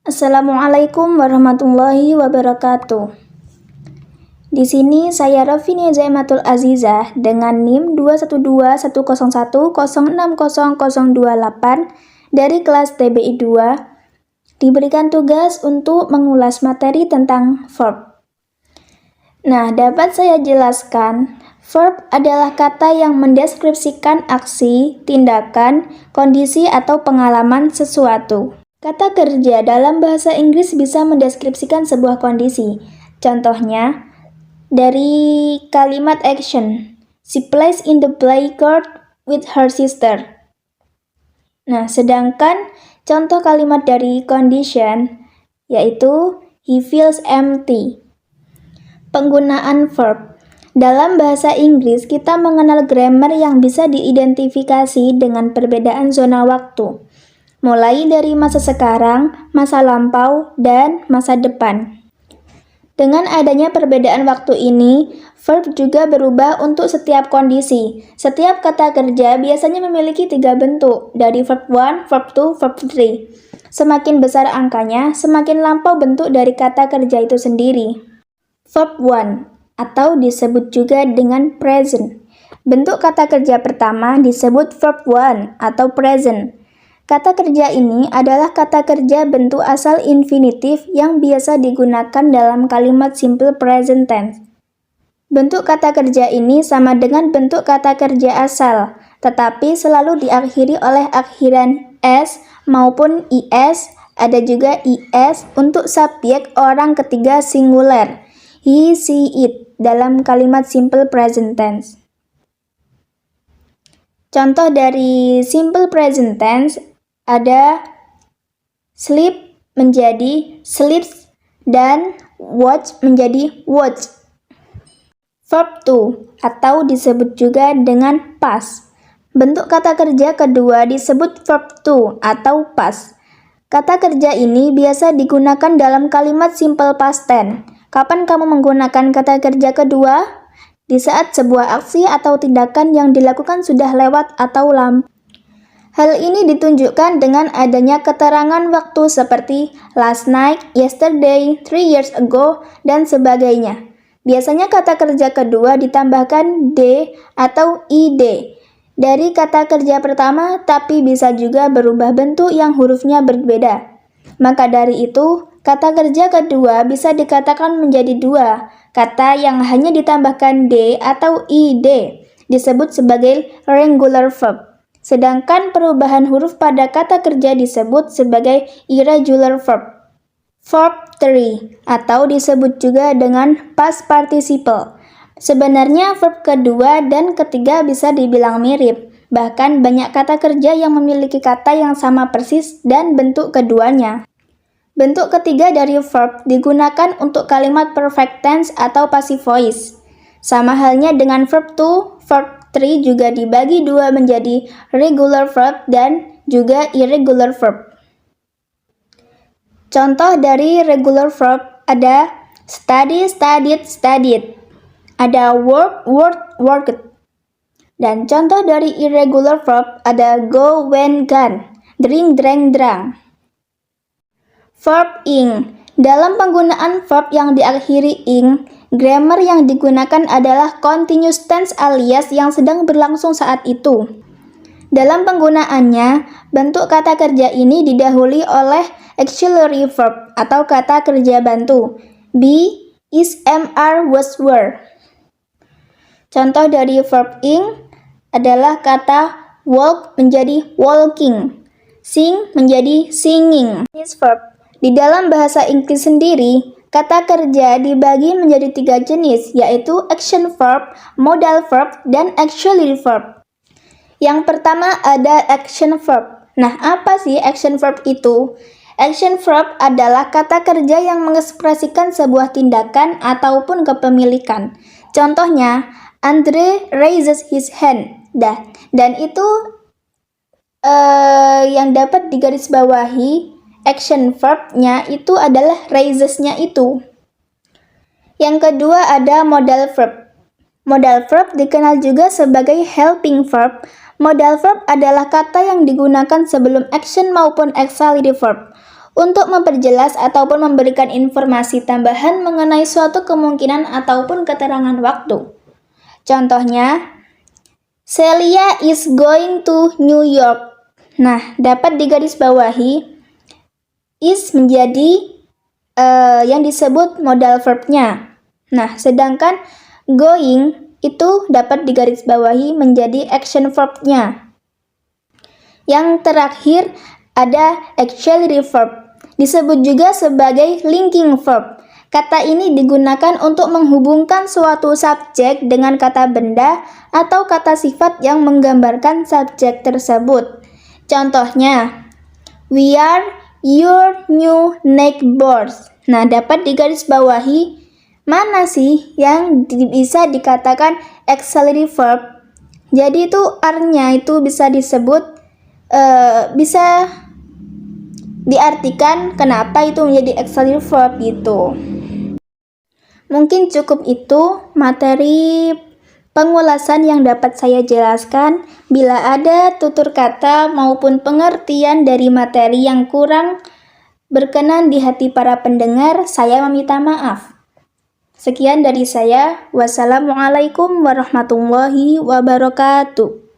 Assalamualaikum warahmatullahi wabarakatuh. Di sini saya Rafini Zaimatul Azizah dengan NIM 21210106028 dari kelas TBI 2 diberikan tugas untuk mengulas materi tentang verb. Nah, dapat saya jelaskan, verb adalah kata yang mendeskripsikan aksi, tindakan, kondisi atau pengalaman sesuatu. Kata kerja dalam bahasa Inggris bisa mendeskripsikan sebuah kondisi. Contohnya, dari kalimat action, she plays in the playground with her sister. Nah, sedangkan contoh kalimat dari condition, yaitu he feels empty. Penggunaan verb. Dalam bahasa Inggris, kita mengenal grammar yang bisa diidentifikasi dengan perbedaan zona waktu, mulai dari masa sekarang, masa lampau, dan masa depan. Dengan adanya perbedaan waktu ini, verb juga berubah untuk setiap kondisi. Setiap kata kerja biasanya memiliki 3 bentuk, dari verb 1, verb 2, verb 3. Semakin besar angkanya, semakin lampau bentuk dari kata kerja itu sendiri. Verb 1, atau disebut juga dengan present. Bentuk kata kerja pertama disebut verb 1 atau present. Kata kerja ini adalah kata kerja bentuk asal infinitif yang biasa digunakan dalam kalimat simple present tense. Bentuk kata kerja ini sama dengan bentuk kata kerja asal, tetapi selalu diakhiri oleh akhiran s maupun is, ada juga is untuk subjek orang ketiga singular, he, she, it, dalam kalimat simple present tense. Contoh dari simple present tense ada sleep menjadi sleeps dan watch menjadi watch. Verb to atau disebut juga dengan past. Bentuk kata kerja kedua disebut verb to atau past. Kata kerja ini biasa digunakan dalam kalimat simple past tense. Kapan kamu menggunakan kata kerja kedua? Di saat sebuah aksi atau tindakan yang dilakukan sudah lewat atau lampau. Hal ini ditunjukkan dengan adanya keterangan waktu seperti last night, yesterday, 3 years ago, dan sebagainya. Biasanya kata kerja kedua ditambahkan d atau id dari kata kerja pertama, tapi bisa juga berubah bentuk yang hurufnya berbeda. Maka dari itu, kata kerja kedua bisa dikatakan menjadi dua. Kata yang hanya ditambahkan d atau id disebut sebagai regular verb. Sedangkan perubahan huruf pada kata kerja disebut sebagai irregular verb. Verb 3 atau disebut juga dengan past participle. Sebenarnya verb kedua dan ketiga bisa dibilang mirip. Bahkan banyak kata kerja yang memiliki kata yang sama persis dan bentuk keduanya. Bentuk ketiga dari verb digunakan untuk kalimat perfect tense atau passive voice. Sama halnya dengan verb to, verb 3 juga dibagi dua menjadi regular verb dan juga irregular verb. Contoh dari regular verb ada study, studied, studied. Ada work, worked, worked. Dan contoh dari irregular verb ada go, went, gone. Drink, drank, drank. Verb ing. Dalam penggunaan verb yang diakhiri ing, grammar yang digunakan adalah continuous tense alias yang sedang berlangsung saat itu. Dalam penggunaannya, bentuk kata kerja ini didahului oleh auxiliary verb atau kata kerja bantu. Be, is, am, are, was, were. Contoh dari verb ing adalah kata walk menjadi walking, sing menjadi singing. This verb. Di dalam bahasa Inggris sendiri, kata kerja dibagi menjadi 3 jenis, yaitu action verb, modal verb, dan auxiliary verb. Yang pertama ada action verb. Nah, apa sih action verb itu? Action verb adalah kata kerja yang mengekspresikan sebuah tindakan ataupun kepemilikan. Contohnya, Andre raises his hand. Dan itu yang dapat digarisbawahi action verb-nya itu adalah raises-nya itu. Yang kedua ada modal verb. Modal verb dikenal juga sebagai helping verb. Modal verb adalah kata yang digunakan sebelum action maupun auxiliary verb. untuk memperjelas ataupun memberikan informasi tambahan mengenai suatu kemungkinan ataupun keterangan waktu. Contohnya, Celia is going to New York. Nah, dapat digarisbawahi, is menjadi yang disebut modal verbnya. Nah, sedangkan going itu dapat digarisbawahi menjadi action verbnya. Yang terakhir ada auxiliary verb, disebut juga sebagai linking verb. Kata ini digunakan untuk menghubungkan suatu subjek dengan kata benda atau kata sifat yang menggambarkan subjek tersebut. Contohnya, we are your new neighbors. Nah, dapat digarisbawahi mana sih yang bisa dikatakan auxiliary verb. Jadi itu are-nya itu bisa disebut bisa diartikan kenapa itu menjadi auxiliary verb gitu. Mungkin cukup itu materi pengulasan yang dapat saya jelaskan. Bila ada tutur kata maupun pengertian dari materi yang kurang berkenan di hati para pendengar, saya meminta maaf. Sekian dari saya. Wassalamualaikum warahmatullahi wabarakatuh.